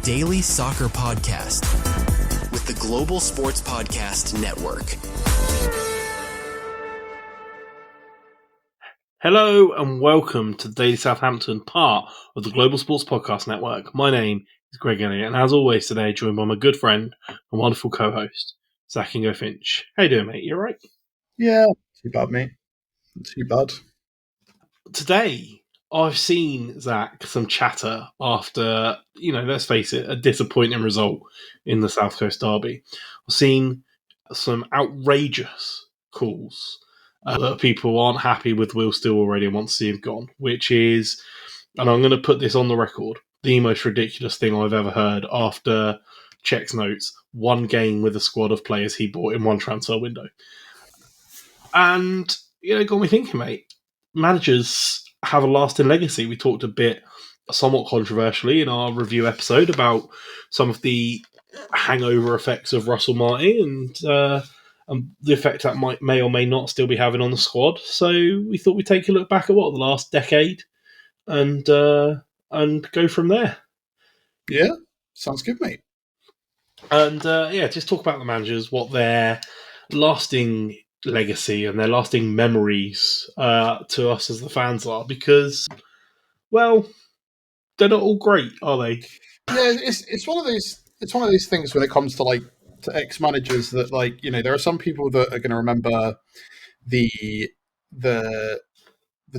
daily soccer podcast with the Global Sports Podcast Network. Hello and welcome to the Daily Southampton, part of the Global Sports Podcast Network. My name is Greg Elliott, and as always today, joined by my good friend and wonderful co-host, Zach Ingo Finch. How you doing, mate? You all right? Yeah, not too bad, mate. Not too bad. Today, I've seen, Zach, some chatter after, let's face it, a disappointing result in the South Coast Derby. I've seen some outrageous calls that people aren't happy with Will Steele already and want to see him gone, which is, and I'm going to put this on the record, the most ridiculous thing I've ever heard after checks notes, one game with a squad of players he bought in one transfer window. And, it got me thinking, mate, managers have a lasting legacy. We talked a bit, somewhat controversially, in our review episode about some of the hangover effects of Russell Martin and the effect that may or may not still be having on the squad. So we thought we'd take a look back at the last decade and go from there. Yeah, sounds good, mate. And just talk about the managers, what their lasting legacy and their lasting memories to us as the fans are, because, well, they're not all great, are they? Yeah, it's one of those things when it comes to ex-managers that there are some people that are going to remember the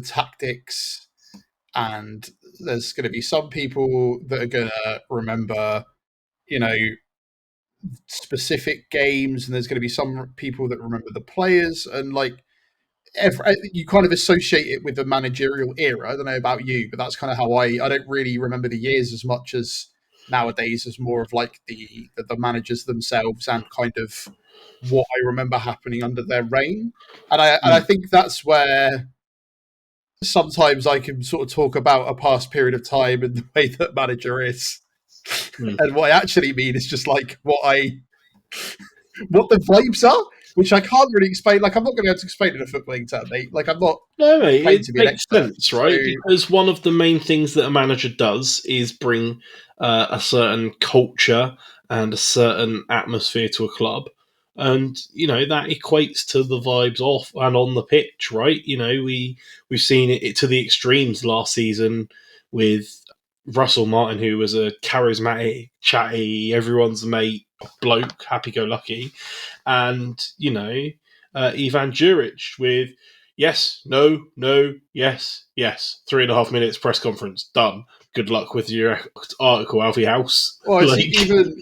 tactics, and there's going to be some people that are going to remember specific games, and there's going to be some people that remember the players, and you kind of associate it with the managerial era. I don't know about you, but that's kind of how I don't really remember the years as much as nowadays, as more of the managers themselves and kind of what I remember happening under their reign. And I think that's where sometimes I can sort of talk about a past period of time and the way that manager is. And what I actually mean is just what the vibes are, which I can't really explain. I'm not going to be able to explain in a footballing term, mate. I'm not. No, mate, it to be makes sense, right? Because one of the main things that a manager does is bring a certain culture and a certain atmosphere to a club. And, that equates to the vibes off and on the pitch, right? We've seen it to the extremes last season with Russell Martin, who was a charismatic, chatty, everyone's mate bloke, happy-go-lucky. And, Ivan Juric with yes, no, yes, 3.5 minutes press conference, done. Good luck with your article, Alfie House. Well, even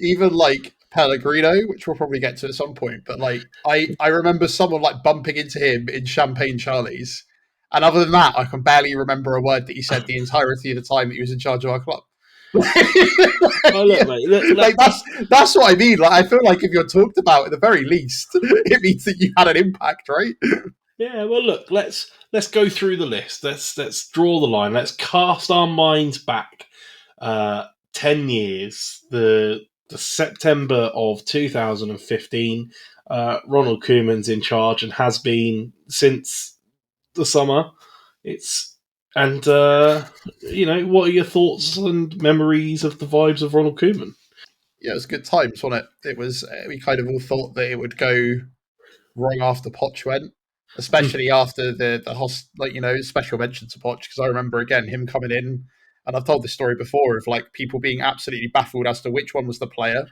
Pellegrino, which we'll probably get to at some point, but I remember someone bumping into him in Champagne Charlie's, and other than that, I can barely remember a word that he said the entirety of the time that he was in charge of our club. Mate, that's what I mean. I feel like if you're talked about, at the very least, it means that you had an impact, right? Yeah, well, look, let's go through the list. Let's draw the line. Let's cast our minds back 10 years. The September of 2015. Ronald Koeman's in charge and has been since the summer. What are your thoughts and memories of the vibes of Ronald Koeman? Yeah, it was good times, wasn't it? It was. We kind of all thought that it would go wrong after Poch went, especially after the special mention to Poch, because I remember again him coming in, and I've told this story before of people being absolutely baffled as to which one was the player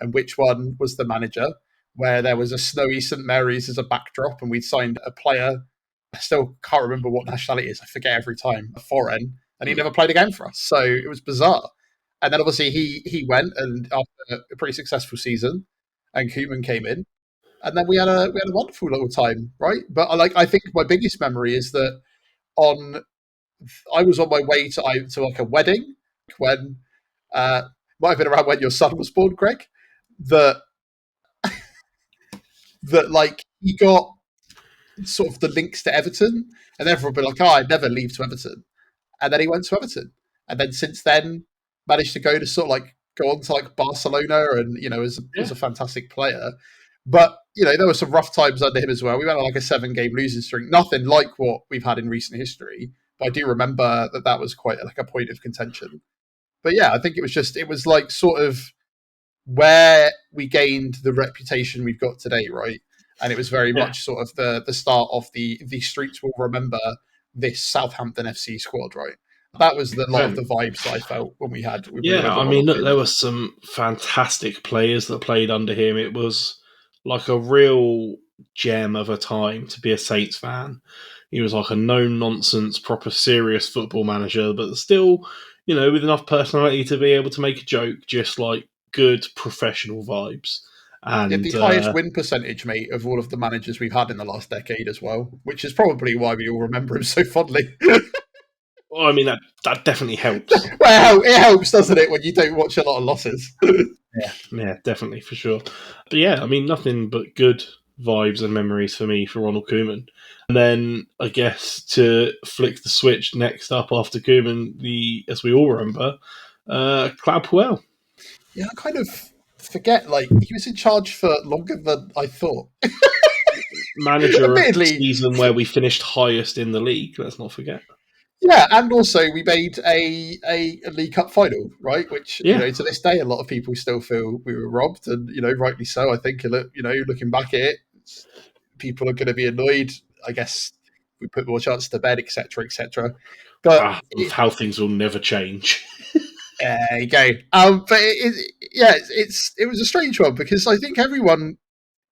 and which one was the manager, where there was a snowy St Mary's as a backdrop, and we'd signed a player. I still can't remember what nationality it is. I forget every time. A foreign, and he never played a game for us. So it was bizarre. And then obviously he went, and after a pretty successful season, and Koeman came in, and then we had a wonderful little time, right? But I think my biggest memory is that I was on my way to a wedding when might have been around when your son was born, Greg. That he got sort of the links to Everton, and everyone would be I'd never leave to Everton. And then he went to Everton. And then since then managed to go to go on to Barcelona, and is a fantastic player. But there were some rough times under him as well. We went on a 7-game losing streak, nothing like what we've had in recent history. But I do remember that was quite a point of contention. But yeah, I think it was like sort of where we gained the reputation we've got today, right? And it was very much sort of the start of the streets will remember this Southampton FC squad, right? That was a lot of the vibes that I felt when we Yeah, remember I mean, Ronald look, there Koeman. were some fantastic players that played under him. It was like a real gem of a time to be a Saints fan. He was like a no-nonsense, proper serious football manager, but still, with enough personality to be able to make a joke, just like good professional vibes. He had And the highest win percentage, mate, of all of the managers we've had in the last decade as well, which is probably why we all remember him so fondly. well, I mean, that definitely helps. Well, it helps, doesn't it, when you don't watch a lot of losses? Yeah, definitely, for sure. But yeah, I mean, nothing but good vibes and memories for me for Ronald Koeman. And then I guess to flick the switch next up after Koeman, as we all remember, Claude Puel. Yeah, I kind of forget, like, he was in charge for longer than I thought. Manager of the Admittedly, season where we finished highest in the league, let's not forget. yeah, and also we made a League Cup final, right? Which, Yeah. to this day, a lot of people still feel we were robbed, and rightly so. I think, looking back at it, people are going to be annoyed. I guess we put more chance to bed, etc., etc. But How things will never change. there you go. But it was a strange one because I think everyone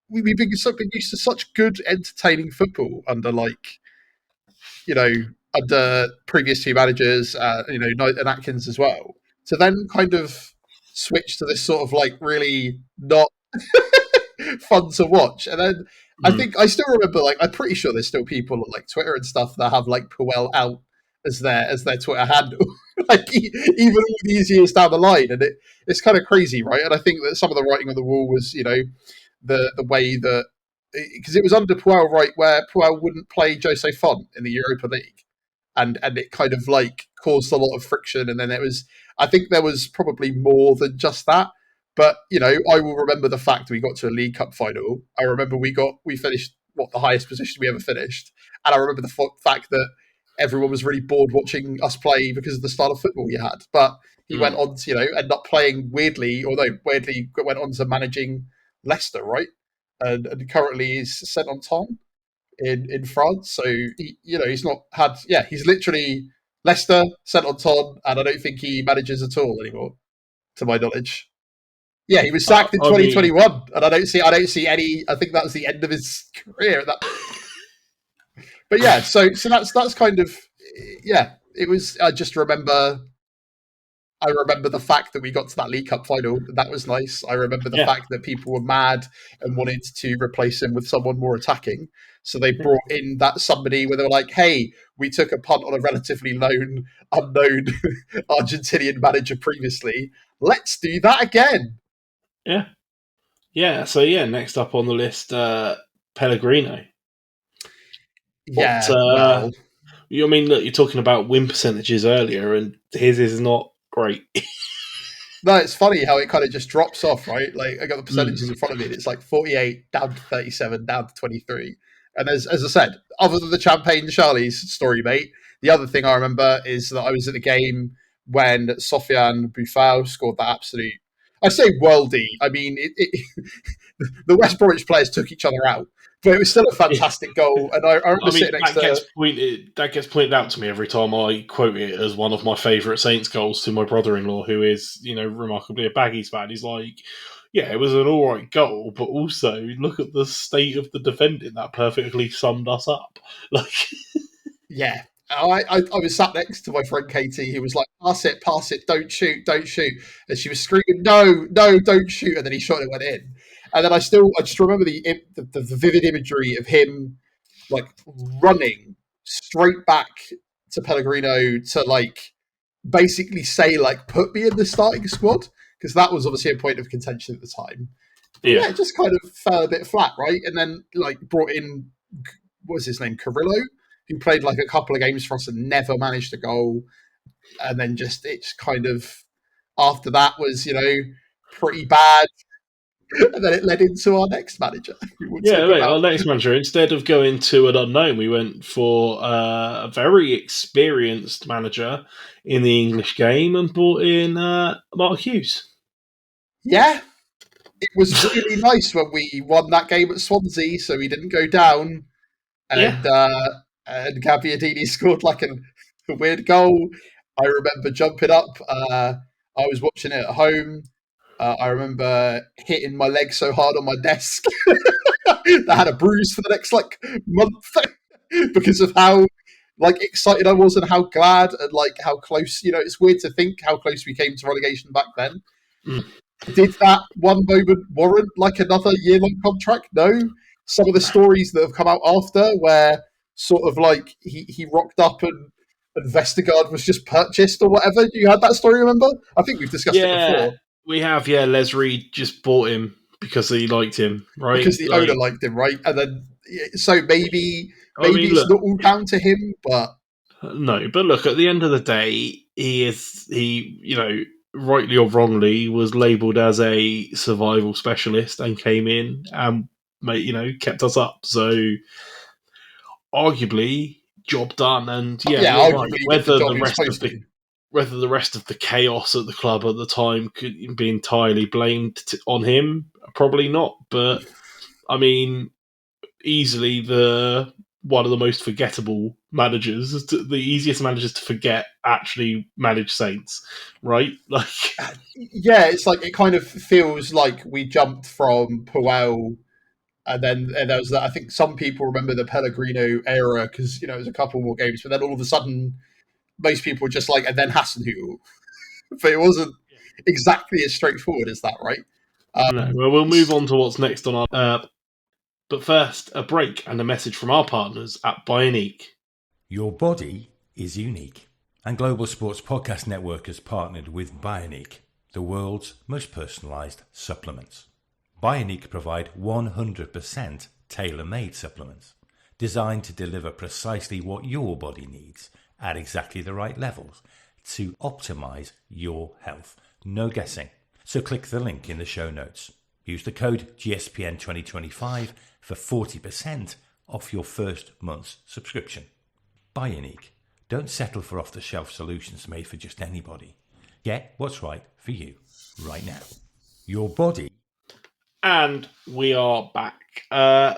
we've been used to such good, entertaining football under under previous two managers, Knight and Atkins as well, to then kind of switch to this sort of like really not fun to watch. And then I think I still remember, like, I'm pretty sure there's still people on like Twitter and stuff that have like Puel out as their Twitter handle, like even all these years down the line, and it's kind of crazy, right? And I think that some of the writing on the wall was, the way that because it was under Puel, right, where Puel wouldn't play Jose Font in the Europa League, and it kind of like caused a lot of friction. And then I think there was probably more than just that. But I will remember the fact we got to a League Cup final. I remember we finished the highest position we ever finished, and I remember the fact that everyone was really bored watching us play because of the style of football you had. But he went on to end up playing weirdly, although weirdly went on to managing Leicester, right? And currently is sent on time in France. So he's not had he's literally Leicester, sent on ton, and I don't think he manages at all anymore, to my knowledge. Yeah, he was sacked in 2021, and I don't see any. I think that was the end of his career at that. But yeah, so that's kind of It was. I remember the fact that we got to that League Cup final. That was nice. I remember the fact that people were mad and wanted to replace him with someone more attacking. So they brought in that somebody where they were like, hey, we took a punt on a relatively unknown Argentinian manager previously. Let's do that again. Yeah. Yeah. So, next up on the list, Pellegrino. Yeah, I mean, look, you're talking about win percentages earlier, and his is not great. No, it's funny how it kind of just drops off, right? Like, I got the percentages in front of me, and it's like 48 down to 37, down to 23. And as I said, other than the Champagne Charlie's story, mate, the other thing I remember is that I was at the game when Sofiane Boufal scored that absolute, I say worldy. I mean, the West Bromwich players took each other out, but it was still a fantastic goal. And I remember sitting next to... That gets pointed out to me every time I quote it as one of my favourite Saints goals to my brother-in-law, who is, remarkably a Baggies fan. He's like, yeah, it was an all right goal, but also look at the state of the defending. That perfectly summed us up. Like, yeah. I was sat next to my friend Katie, who was like, pass it, don't shoot. And she was screaming, no, don't shoot. And then he shot it, went in. And then I just remember the vivid imagery of him like running straight back to Pellegrino to like basically say like, put me in the starting squad. Because that was obviously a point of contention at the time. Yeah, it just kind of fell a bit flat, right? And then like brought in, what was his name, Carrillo, who played like a couple of games for us and never managed a goal. And then it's kind of, after that was, pretty bad. And then it led into our next manager. Yeah, mate, our next manager, instead of going to an unknown, we went for a very experienced manager in the English game and brought in Mark Hughes. Yeah, it was really nice when we won that game at Swansea, so we didn't go down. And Gabbiadini scored like a weird goal. I remember jumping up. I was watching it at home. I remember hitting my leg so hard on my desk that I had a bruise for the next month because of how excited I was and how glad and how close. It's weird to think how close we came to relegation back then. Did that one moment warrant another year-long contract? No. Some of the stories that have come out after, where sort of he rocked up and Vestergaard was just purchased or whatever. You had that story, remember? I think we've discussed it before. We have, yeah. Les Reed just bought him because he liked him, right? Because the owner liked him, right? And then, so maybe it's not all down to him, but... No, but look, at the end of the day, he rightly or wrongly, was labelled as a survival specialist and came in and, kept us up. So, arguably, job done. And right. Whether the rest of the chaos at the club at the time could be entirely blamed on him, probably not. But I mean, easily one of the most forgettable managers, the easiest managers to forget, actually manage Saints, right? Yeah, it's it kind of feels like we jumped from Puel, and then there was that. I think some people remember the Pellegrino era because it was a couple more games, but then all of a sudden, most people were just and then Hasenhüttl. But it wasn't exactly as straightforward as that, right? No, well, we'll move on to what's next on our... but first, a break and a message from our partners at Bioniq. Your body is unique, and Global Sports Podcast Network has partnered with Bioniq, the world's most personalised supplements. Bioniq provide 100% tailor-made supplements, designed to deliver precisely what your body needs at exactly the right levels to optimise your health. No guessing. So click the link in the show notes. Use the code GSPN2025 for 40% off your first month's subscription. Bioniq. Don't settle for off-the-shelf solutions made for just anybody. Get what's right for you right now. Your body. And we are back.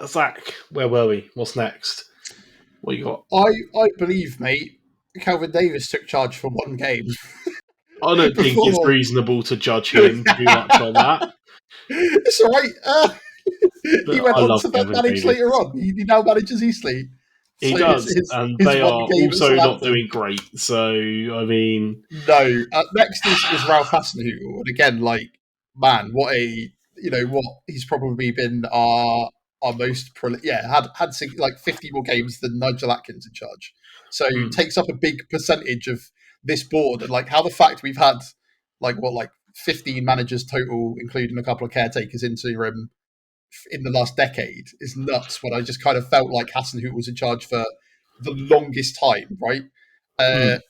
Zach, where were we? What's next? What you got? I believe, mate, Calvin Davis took charge for one game. I don't think it's reasonable to judge him too much on that. It's all right. He went on to then manage later on. He now manages Eastleigh. He does, and they are also not doing great. So, I mean... No. Next is Ralph Hasenhüttl. And again, man, what he's probably been our most... had 50 more games than Nigel Atkins in charge. So, takes up a big percentage of this board. And, how the fact we've had, 15 managers total, including a couple of caretakers interim, in the last decade is nuts. When I just kind of felt like Hasenhüttl was in charge for the longest time, right? And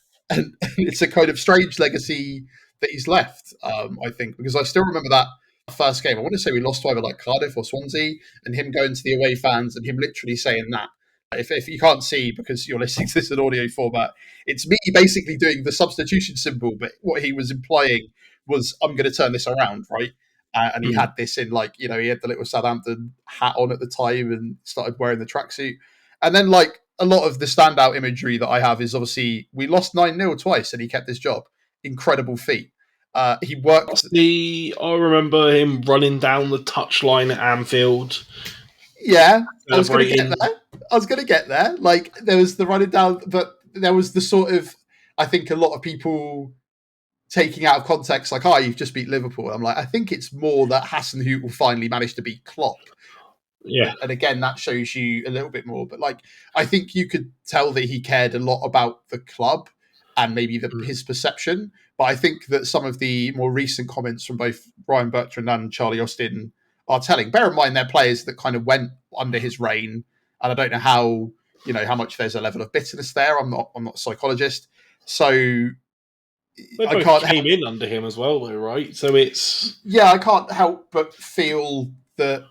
it's a kind of strange legacy that he's left, I think, because I still remember that first game. I want to say we lost to either Cardiff or Swansea, and him going to the away fans and him literally saying that. If you can't see because you're listening to this in audio format, it's me basically doing the substitution symbol, but what he was implying was, I'm going to turn this around, right? And he had this in he had the little Southampton hat on at the time and started wearing the tracksuit. And then a lot of the standout imagery that I have is obviously we lost 9-0 twice and he kept his job. Incredible feat. He worked. I remember him running down the touchline at Anfield. Yeah, I was going to get there. There was the running down, but there was the sort of, I think a lot of people taking out of context, you've just beat Liverpool. I'm I think it's more that Hasenhüttl finally managed to beat Klopp. Yeah. And again, that shows you a little bit more. But I think you could tell that he cared a lot about the club and maybe his perception. But I think that some of the more recent comments from both Ryan Bertrand and Charlie Austin are telling. Bear in mind, they're players that kind of went under his reign. And I don't know how much there's a level of bitterness there. I'm not a psychologist. So They I both can't came in under him as well, though, right? So it's I can't help but feel that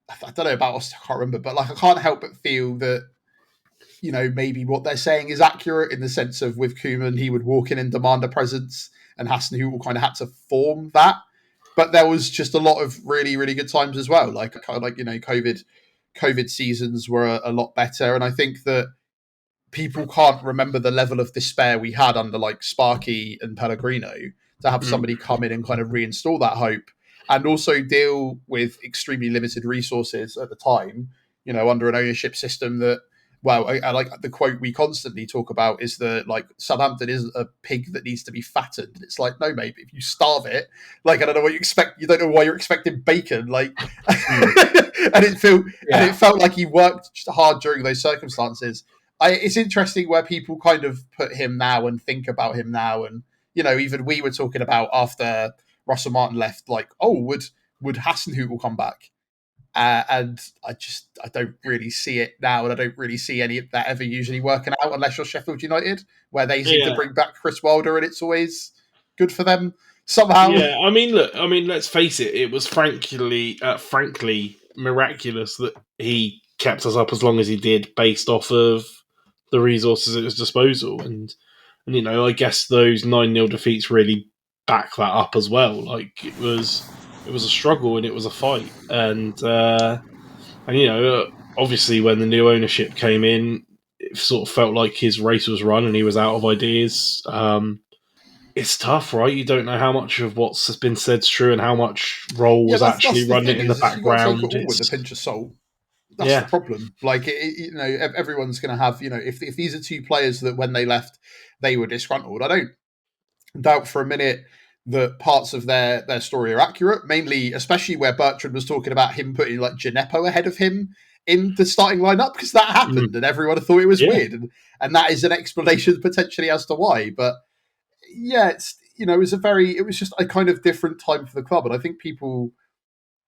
I don't know about us, I can't remember, but like I can't help but feel that maybe what they're saying is accurate in the sense of with Koeman, he would walk in and demand a presence, and Hasenhüttl kind of had to form that. But there was just a lot of really, really good times as well. Like COVID seasons were a lot better, and I think that people can't remember the level of despair we had under like Sparky and Pellegrino to have somebody come in and kind of reinstall that hope and also deal with extremely limited resources at the time, under an ownership system that, well, I like the quote we constantly talk about is that like Southampton is a pig that needs to be fattened. It's like, no, mate, if you starve it, like, I don't know what you expect. You don't know why you're expecting bacon. Like, and it felt like he worked hard during those circumstances. It's interesting where people kind of put him now and think about him now. And, even we were talking about after Russell Martin left, like, oh, would Hasenhüttl come back? And I don't really see it now. And I don't really see any of that ever usually working out unless you're Sheffield United, where they seem to bring back Chris Wilder and it's always good for them somehow. Yeah, I mean, look, let's face it. It was frankly miraculous that he kept us up as long as he did based off of the resources at his disposal. And I guess those 9-0 defeats really back that up as well. Like, it was a struggle and it was a fight. And obviously when the new ownership came in, it sort of felt like his race was run and he was out of ideas. It's tough, right? You don't know how much of what's been said is true and how much role was actually running in the background. Take it all with a pinch of salt. That's the problem. Like, everyone's going to have, if these are two players that when they left, they were disgruntled. I don't doubt for a minute that parts of their story are accurate, mainly, especially where Bertrand was talking about him putting like Gineppo ahead of him in the starting lineup, because that happened and everyone thought it was weird. And that is an explanation potentially as to why. But yeah, it was just a kind of different time for the club. And I think people,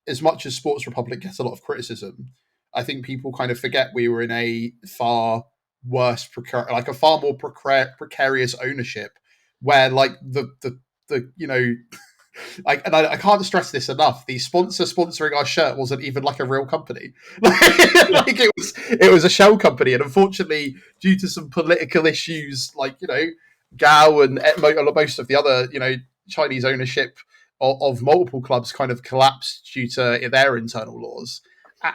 as much as Sports Republic gets a lot of criticism, I think people kind of forget we were in a far worse, a far more precarious ownership, where like I can't stress this enough. The sponsor sponsoring our shirt wasn't even like a real company. Like it was a shell company, and unfortunately, due to some political issues, like Gao and most of the other Chinese ownership of multiple clubs kind of collapsed due to their internal laws.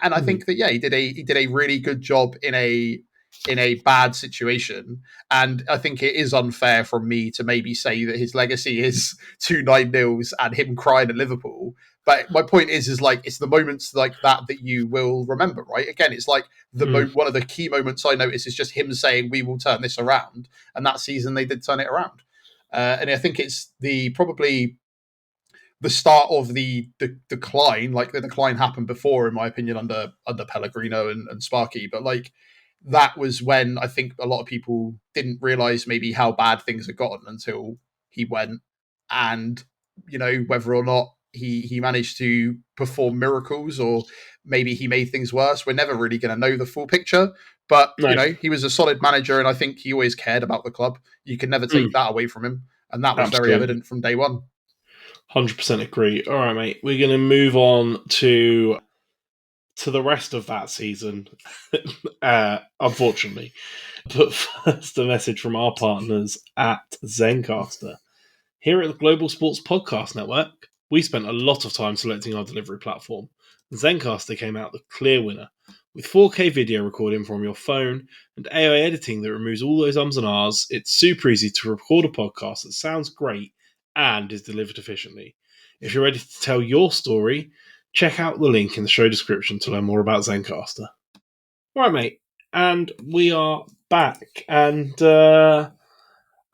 And I think that he did a really good job in a bad situation. And I think it is unfair from me to maybe say that his legacy is 2 9-0s and him crying at Liverpool. But my point is like, it's the moments like that you will remember, right? Again, it's like one of the key moments I notice is just him saying, we will turn this around. And that season they did turn it around. And I think it's probably the start of the decline. Like, the decline happened before, in my opinion, under Pellegrino and Sparky. But like, that was when I think a lot of people didn't realize maybe how bad things had gotten until he went. And, whether or not he managed to perform miracles or maybe he made things worse, we're never really going to know the full picture. But, he was a solid manager, and I think he always cared about the club. You can never take that away from him. And that was very evident from day one. 100% agree. All right, mate. We're going to move on to the rest of that season, unfortunately. But first, a message from our partners at Zencastr. Here at the Global Sports Podcast Network, we spent a lot of time selecting our delivery platform. Zencastr came out the clear winner. With 4K video recording from your phone and AI editing that removes all those ums and ahs, it's super easy to record a podcast that sounds great and is delivered efficiently. If you're ready to tell your story, check out the link in the show description to learn more about Zencastr. All right, mate. And we are back. And now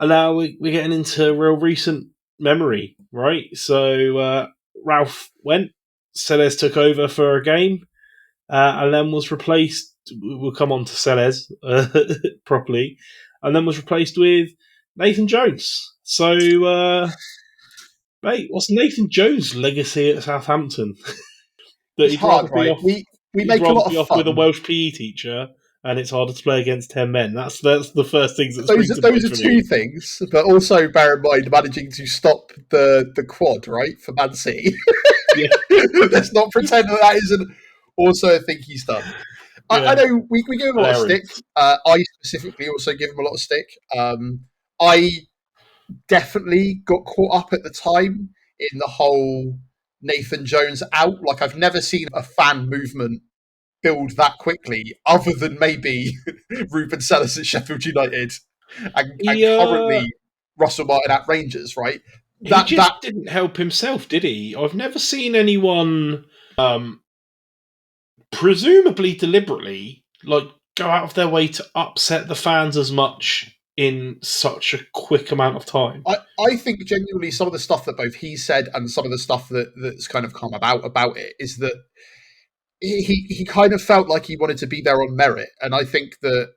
we're getting into real recent memory, right? So Ralph went, Celes took over for a game, and then was replaced. We'll come on to Celes properly, and then was replaced with Nathan Jones. So, mate, what's Nathan Jones' legacy at Southampton? It's hard, right? We make a lot of fun with a Welsh PE teacher and it's harder to play against 10 men. That's the first things that Those are two things, but also bear in mind managing to stop the quad, right, for Man City. Yeah. Let's not pretend that isn't also a thing he's done. I know we give him a lot of stick. I specifically also give him a lot of stick. I definitely got caught up at the time in the whole Nathan Jones out. Like, I've never seen a fan movement build that quickly, other than maybe Ruben Sellers at Sheffield United and currently Russell Martin at Rangers, right? He just didn't help himself, did he? I've never seen anyone, presumably deliberately, like, go out of their way to upset the fans as much in such a quick amount of time. I think genuinely some of the stuff that both he said and some of the stuff that's kind of come about it is that he kind of felt like he wanted to be there on merit. And I think that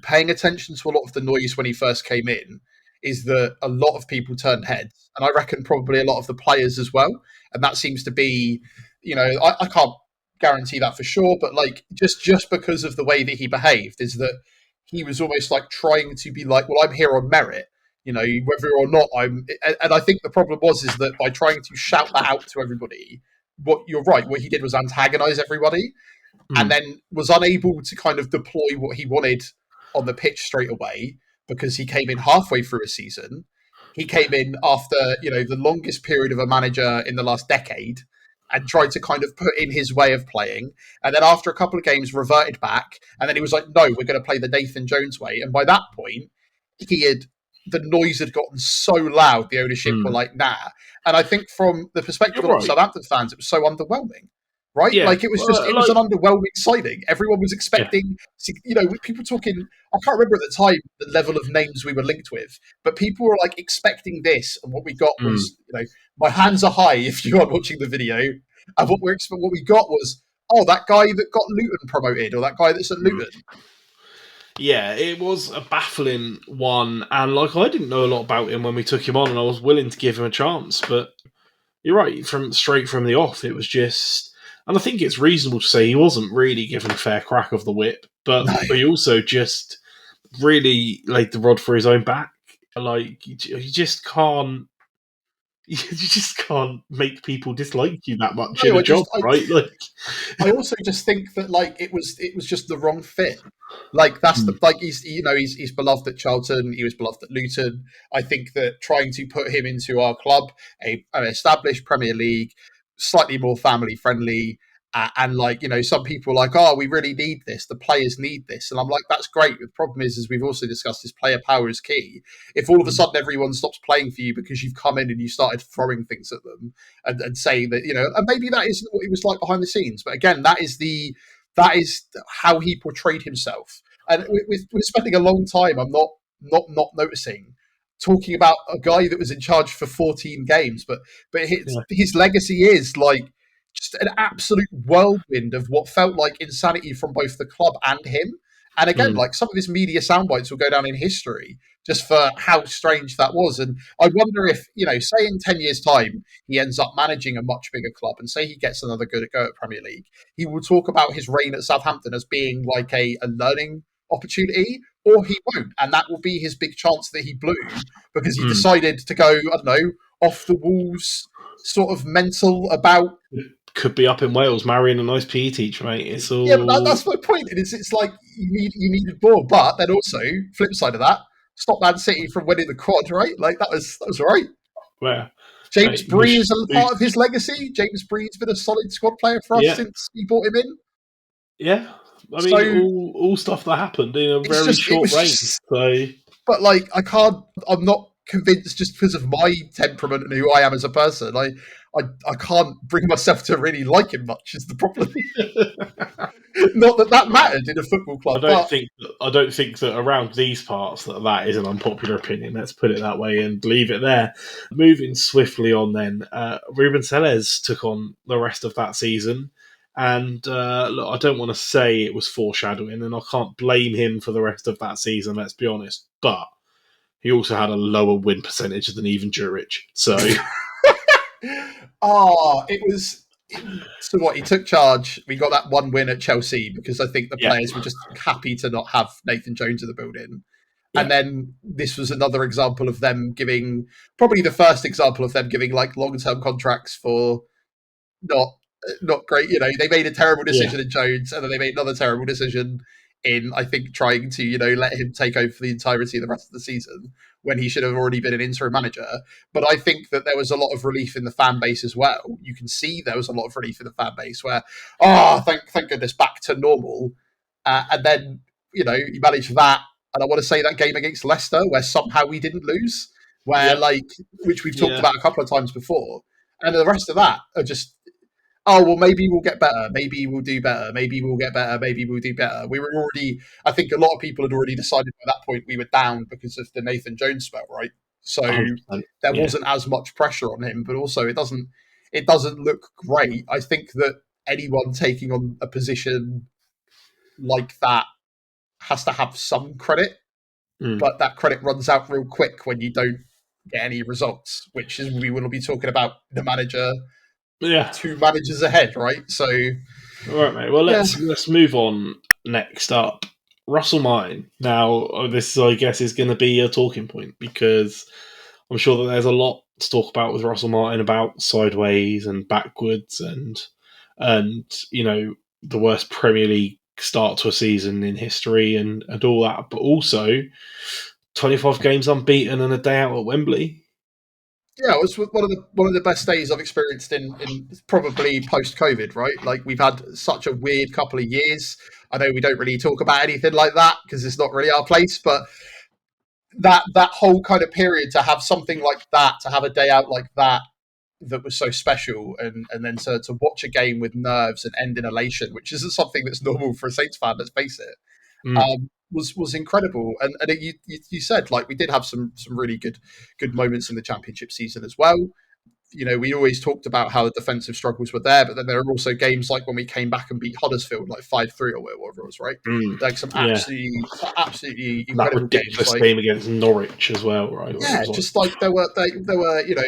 paying attention to a lot of the noise when he first came in is that a lot of people turned heads. And I reckon probably a lot of the players as well. And that seems to be, I can't guarantee that for sure, but like just because of the way that he behaved is that he was almost like trying to be like, well, I'm here on merit, whether or not and I think the problem is that by trying to shout that out to everybody, what he did was antagonize everybody and then was unable to kind of deploy what he wanted on the pitch straight away because he came in halfway through a season. He came in after, the longest period of a manager in the last decade and tried to kind of put in his way of playing. And then after a couple of games reverted back. And then he was like, no, we're going to play the Nathan Jones way. And by that point, the noise had gotten so loud, the ownership were like, nah. And I think from the perspective of Southampton fans, it was so underwhelming, right? Yeah. Like it was was an underwhelming signing. Everyone was expecting, people talking, I can't remember at the time the level of names we were linked with, but people were like expecting this. And what we got was, my hands are high if you are watching the video. And what we got was, that guy that got Luton promoted or that guy that's at Luton. Yeah, it was a baffling one, and I didn't know a lot about him when we took him on, and I was willing to give him a chance. But you're right, straight from the off, it was just, and I think it's reasonable to say he wasn't really given a fair crack of the whip, but he also just really laid the rod for his own back. Like you just can't make people dislike you that much in a job, right? I also just think that it was just the wrong fit. Like that's he's beloved at Charlton, he was beloved at Luton. I think that trying to put him into our club, an established Premier League, slightly more family friendly, and some people are like, we really need this. The players need this, and I'm like, that's great. The problem is, as we've also discussed, is player power is key. If all of a sudden everyone stops playing for you because you've come in and you started throwing things at them and saying that and maybe that isn't what he was like behind the scenes, but again, that is how he portrayed himself. And we're spending a long time. I'm not noticing. Talking about a guy that was in charge for 14 games, but his legacy is just an absolute whirlwind of what felt like insanity from both the club and him. And again, some of his media soundbites will go down in history just for how strange that was. And I wonder if, say in 10 years' time, he ends up managing a much bigger club and say he gets another good go at Premier League, he will talk about his reign at Southampton as being like a learning opportunity, or he won't. And that will be his big chance that he blew because he decided to go, I don't know, off the walls, sort of mental about. Could be up in Wales marrying a nice PE teacher, mate. It's all... Yeah, but that's my point. It's like you needed more, but then also flip side of that, stop Man City from winning the quad, right? Like that was all right. Yeah. James Bree is a part of his legacy. James Bree's been a solid squad player for us since we bought him in. Yeah, I mean, all stuff that happened in a very short range. But I'm not convinced just because of my temperament and who I am as a person. I can't bring myself to really like him much is the problem. Not that mattered in a football club. I don't think that around these parts that is an unpopular opinion. Let's put it that way and leave it there. Moving swiftly on then, Ruben Sellers took on the rest of that season. And look, I don't want to say it was foreshadowing, and I can't blame him for the rest of that season, let's be honest. But he also had a lower win percentage than even Juric. So... it was So what, he took charge. We got that one win at Chelsea because I think the Yeah. players were just happy to not have Nathan Jones in the building. Yeah. And then this was another example of them giving, probably the first example of them giving like long-term contracts for not great. You know, they made a terrible decision in Jones, and then they made another terrible decision in, I think, trying to, you know, let him take over for the entirety of the rest of the season when he should have already been an interim manager. But I think that there was a lot of relief in the fan base as well. You can see there was a lot of relief in the fan base where, thank goodness, back to normal. And then, you know, you manage that. And I want to say that game against Leicester where somehow we didn't lose, where which we've talked about a couple of times before. And the rest of that are just, oh, well, maybe we'll get better. Maybe we'll do better. Maybe we'll get better. Maybe we'll do better. We were already, I think a lot of people had already decided by that point we were down because of the Nathan Jones spell, right? So 100%. there wasn't as much pressure on him, but also it doesn't look great. I think that anyone taking on a position like that has to have some credit, but that credit runs out real quick when you don't get any results, which is we will be talking about the manager. 2 managers ahead, right? So, all right, mate. Well, let's move on. Next up, Russell Martin. Now, this I guess is going to be a talking point because I'm sure that there's a lot to talk about with Russell Martin about sideways and backwards and you know, the worst Premier League start to a season in history and all that, but also 25 games unbeaten and a day out at Wembley. Yeah, it was one of the best days I've experienced in probably post-COVID, right? Like we've had such a weird couple of years. I know we don't really talk about anything like that because it's not really our place, but that whole kind of period to have something like that, to have a day out like that was so special, and then to watch a game with nerves and end in elation, which isn't something that's normal for a Saints fan, let's face it. Was incredible, and you said like we did have some really good moments in the Championship season as well. You know, we always talked about how the defensive struggles were there, but then there are also games like when we came back and beat Huddersfield like 5-3 or whatever it was, right? Like some absolutely incredible that ridiculous games, game against Norwich as well, right? Yeah, just like there were you know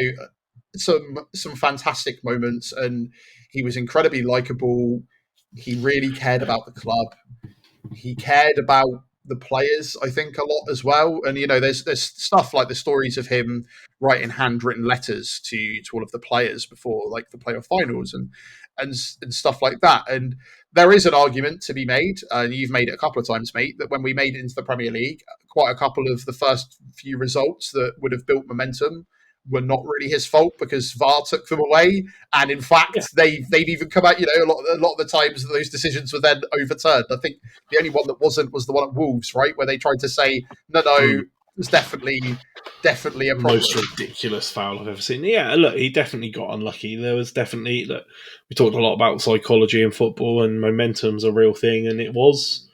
some fantastic moments, and he was incredibly likable. He really cared about the club. He cared about the players, I think, a lot as well. And you know, there's stuff like the stories of him writing handwritten letters to all of the players before like the playoff finals and stuff like that. And there is an argument to be made, and you've made it a couple of times, mate, that when we made it into the Premier League, quite a couple of the first few results that would have built momentum were not really his fault because VAR took them away, and in fact, they've even come out. You know, a lot of the times those decisions were then overturned. I think the only one that wasn't was the one at Wolves, right, where they tried to say no, it was definitely a problem. Most ridiculous foul I've ever seen. Yeah, look, he definitely got unlucky. There was definitely we talked a lot about psychology in football, and momentum's a real thing, and it was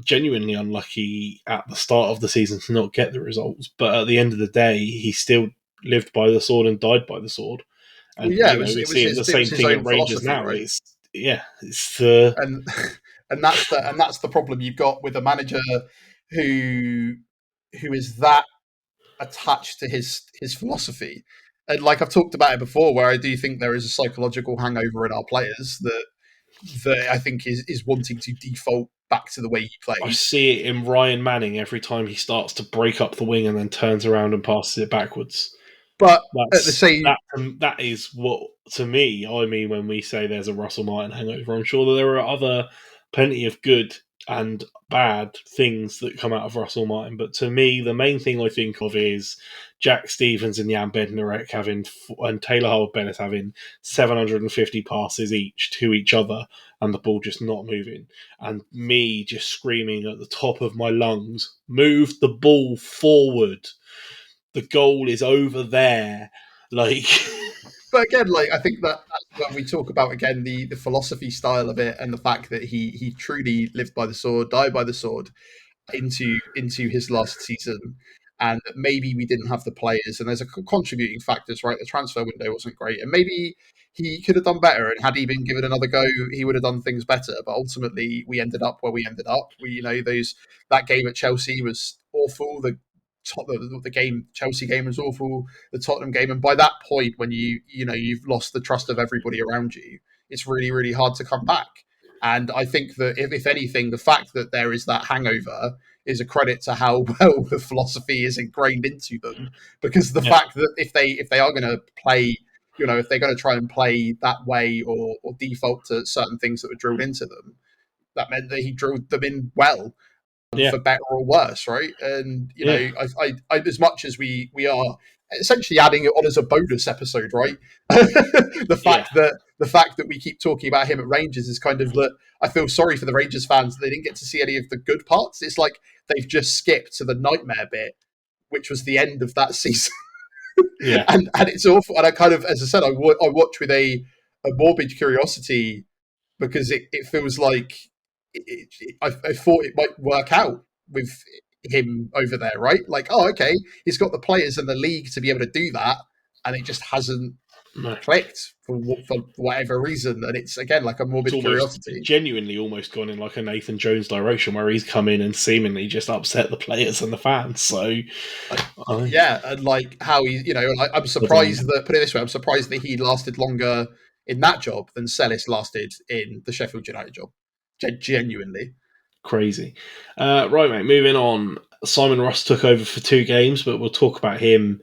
genuinely unlucky at the start of the season to not get the results. But at the end of the day, he still lived by the sword and died by the sword. And well, we're seeing the same thing at Rangers now. Right? And that's the problem you've got with a manager who is that attached to his philosophy. And like I've talked about it before, where I do think there is a psychological hangover in our players that I think is wanting to default back to the way he plays. I see it in Ryan Manning every time he starts to break up the wing and then turns around and passes it backwards. But at the same, that is what, to me, I mean when we say there's a Russell Martin hangover. I'm sure that there are plenty of good and bad things that come out of Russell Martin, but to me, the main thing I think of is Jack Stevens and Jan Bednarek and Taylor Howard-Bennett having 750 passes each to each other, and the ball just not moving, and me just screaming at the top of my lungs, "Move the ball forward! The goal is over there!" Like. But again, like I think that's when we talk about again the philosophy style of it, and the fact that he truly lived by the sword, died by the sword, into his last season, and maybe we didn't have the players, and there's a contributing factors, right? The transfer window wasn't great, and maybe he could have done better, and had he been given another go, he would have done things better. But ultimately, we ended up where we ended up. That game at Chelsea was awful. The Chelsea game was awful. The Tottenham game, and by that point, when you've lost the trust of everybody around you, it's really, really hard to come back. And I think that if anything, the fact that there is that hangover is a credit to how well the philosophy is ingrained into them. Because the fact that if they are going to play, if they're going to try and play that way or default to certain things that were drilled into them, that meant that he drilled them in well. For better or worse, right? And I as much as we are essentially adding it on as a bonus episode, right? the fact that we keep talking about him at Rangers is kind of that I feel sorry for the Rangers fans that they didn't get to see any of the good parts. It's like they've just skipped to the nightmare bit, which was the end of that season. and it's awful. And I kind of, as I said, I watch with a morbid curiosity because it feels like I thought it might work out with him over there, right? Like, oh, okay, he's got the players in the league to be able to do that, and it just hasn't clicked for whatever reason. And it's again like a morbid curiosity. Genuinely, almost gone in like a Nathan Jones direction, where he's come in and seemingly just upset the players and the fans. So, and like how he, I'm surprised that. Put it this way, I'm surprised that he lasted longer in that job than Sellis lasted in the Sheffield United job. Genuinely crazy. Right, mate, moving on. Simon Rusk took over for 2 games, but we'll talk about him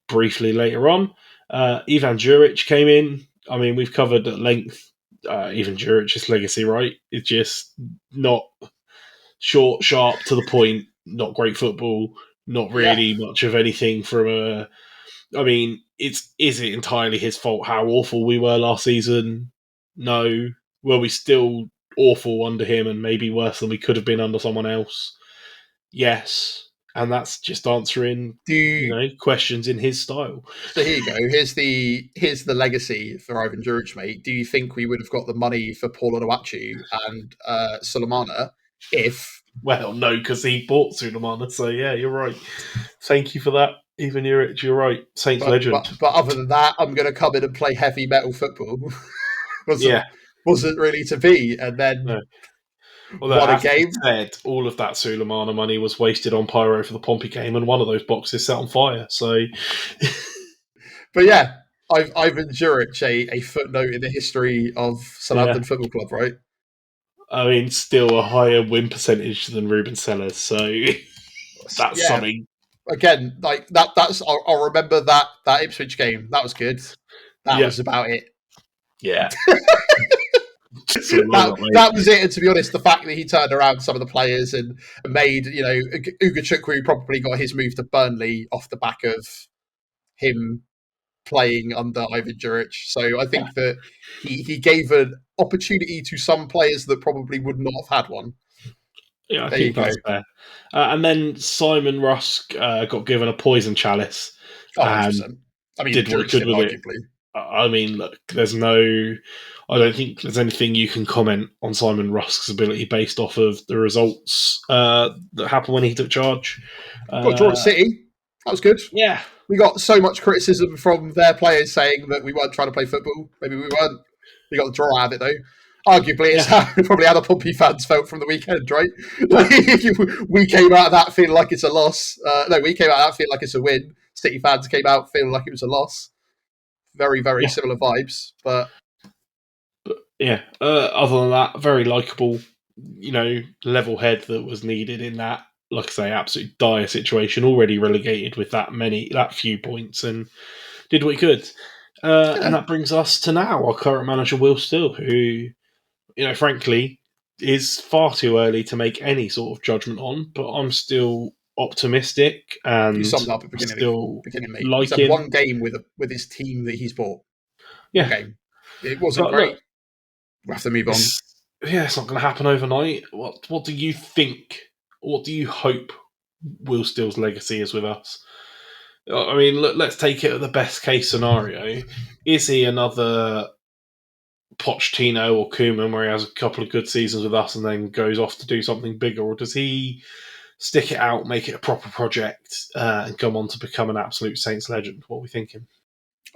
briefly later on. Ivan Juric came in. I mean, we've covered at length Ivan Juric's legacy, right? It's just not short, sharp, to the point, not great football, not really much of anything from a... I mean, is it entirely his fault how awful we were last season? No. Were we still awful under him and maybe worse than we could have been under someone else? Yes. And that's just answering questions in his style. So here you go. Here's the legacy for Ivan Juric, mate. Do you think we would have got the money for Paul Onuachu and Sulemana if... Well, no, because he bought Sulemana, so yeah, you're right. Thank you for that, Ivan Juric. You're right. Saints legend. But other than that, I'm going to come in and play heavy metal football. Wasn't really to be, and then won a game. Said, all of that Sulemana money was wasted on pyro for the Pompey game, and one of those boxes set on fire. So, but yeah, Ivan Juric, a footnote in the history of Southampton Football Club, right? I mean, still a higher win percentage than Ruben Sellers, so that's something. Again, like that's I'll remember that Ipswich game. That was good. That was about it. Yeah. that was it. And to be honest, the fact that he turned around some of the players and made, Ugo Chukwu probably got his move to Burnley off the back of him playing under Ivan Juric. So I think that he gave an opportunity to some players that probably would not have had one. Yeah, I think that's fair. And then Simon Rusk got given a poison chalice. Oh, 100%. I mean, Juric did arguably. I mean, look, I don't think there's anything you can comment on Simon Rusk's ability based off of the results that happened when he took charge. Got a draw at City. That was good. Yeah. We got so much criticism from their players saying that we weren't trying to play football. Maybe we weren't. We got the draw out of it, though. Arguably, it's probably how the Pompey fans felt from the weekend, right? We came out of that feeling like it's a loss. We came out of that feeling like it's a win. City fans came out feeling like it was a loss. Very, very similar vibes, but other than that, very likeable, level head that was needed in that, like I say, absolute dire situation. Already relegated with that few points, and did what he could. And that brings us to now our current manager, Will Steele, who, frankly, is far too early to make any sort of judgment on. But I'm still optimistic, and you summed up at the beginning, mate. He's had one game with his team that he's bought. Yeah, one game. It wasn't great. We'll have to move on. It's not going to happen overnight. What do you think? What do you hope Will Steele's legacy is with us? I mean, let's take it at the best case scenario. Is he another Pochettino or Koeman, where he has a couple of good seasons with us and then goes off to do something bigger, or does he stick it out, make it a proper project, and come on to become an absolute Saints legend? What are we thinking?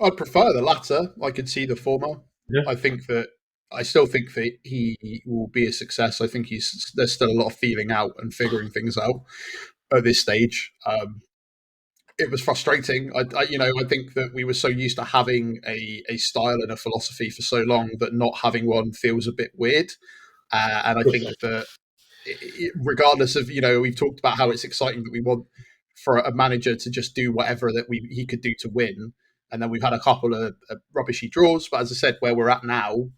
I'd prefer the latter. I could see the former. Yeah. I still think that he will be a success. I think there's still a lot of feeling out and figuring things out at this stage. it was frustrating. I think that we were so used to having a style and a philosophy for so long that not having one feels a bit weird. And I think that regardless of, we've talked about how it's exciting that we want for a manager to just do whatever that he could do to win. And then we've had a couple of rubbishy draws. But as I said, where we're at now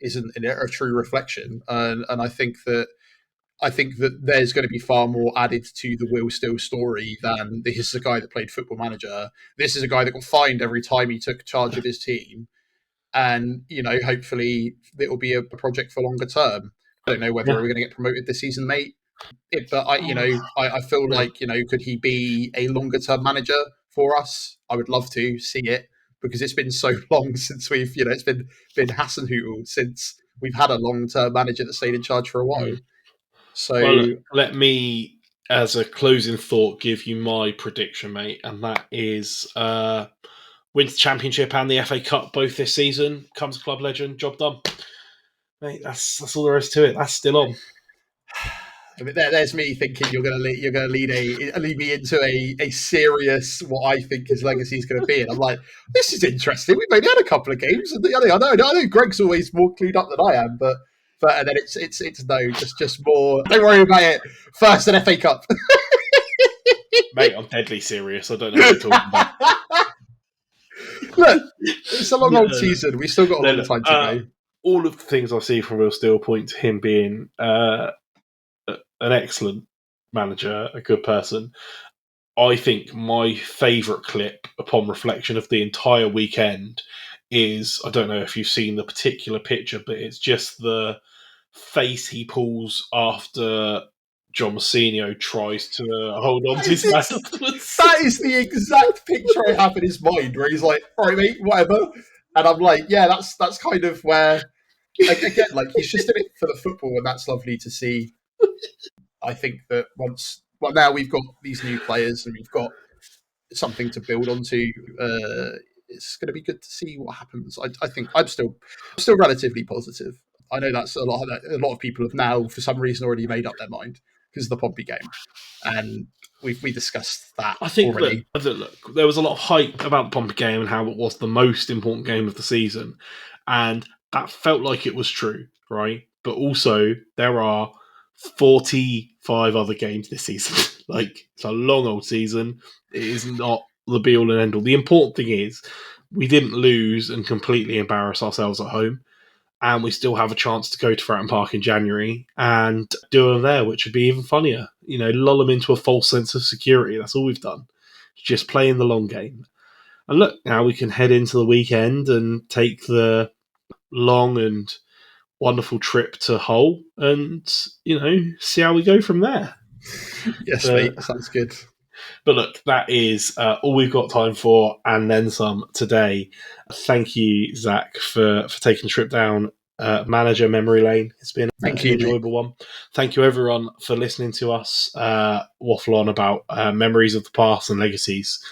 isn't a true reflection. And I think that there's going to be far more added to the Will Steele story than this is a guy that played Football Manager. This is a guy that got fined every time he took charge of his team. And, hopefully it will be a project for longer term. I don't know whether we're going to get promoted this season, mate. But I feel like, could he be a longer term manager for us? I would love to see it because it's been so long since we've, it's been Hasenhüttl since we've had a long term manager that stayed in charge for a while. So let me, as a closing thought, give you my prediction, mate, and that is wins the Championship and the FA Cup both this season. Comes a club legend, job done, mate. That's all there is to it. That's still on. I mean, there's me thinking you're going to lead me into a serious what I think his legacy is going to be, and I'm like, this is interesting. We've only had a couple of games, and I know Greg's always more clued up than I am, but and then it's no, just more. Don't worry about it. First an FA Cup, mate. I'm deadly serious. I don't know what you're talking about. Look, it's a long old season. We've still got a long time to go. All of the things I see from Will Steele point to him being an excellent manager, a good person. I think my favourite clip, upon reflection of the entire weekend, is, I don't know if you've seen the particular picture, but it's just the face he pulls after John Mousinho tries to hold on to his back. That is the exact picture I have in his mind, where he's like, all right, mate, whatever. And I'm like, yeah, that's kind of where, again, like, he's just in it for the football, and that's lovely to see. I think that now we've got these new players and we've got something to build onto, it's going to be good to see what happens. I think I'm still relatively positive. I know that's a lot of people have now, for some reason, already made up their mind because of the Pompey game, and we discussed that. I think already. Look, there was a lot of hype about the Pompey game and how it was the most important game of the season, and that felt like it was true, right? But also there are 45 other games this season. Like, it's a long old season. It is not the be all and end all. The important thing is we didn't lose and completely embarrass ourselves at home, and we still have a chance to go to Fratton Park in January and do them there, which would be even funnier. Lull them into a false sense of security. That's all we've done. Just playing the long game. And look, now we can head into the weekend and take the long and wonderful trip to Hull and, see how we go from there. Yes, mate. Sounds good. But look, that is all we've got time for, and then some today. Thank you, Zach, for taking the trip down manager memory lane. It's been an enjoyable one. Thank you, everyone, for listening to us waffle on about memories of the past and legacies.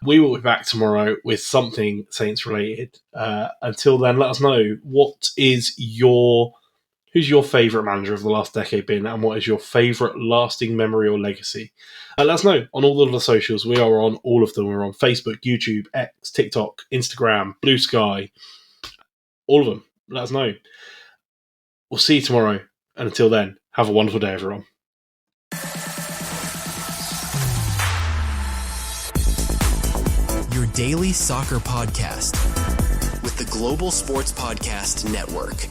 We will be back tomorrow with something Saints related. Until then, let us know who's your favourite manager of the last decade been, and what is your favourite lasting memory or legacy? Let us know on all of the socials. We are on all of them. We're on Facebook, YouTube, X, TikTok, Instagram, Blue Sky, all of them. Let us know. We'll see you tomorrow. And until then, have a wonderful day, everyone. Your daily soccer podcast with the Global Sports Podcast Network.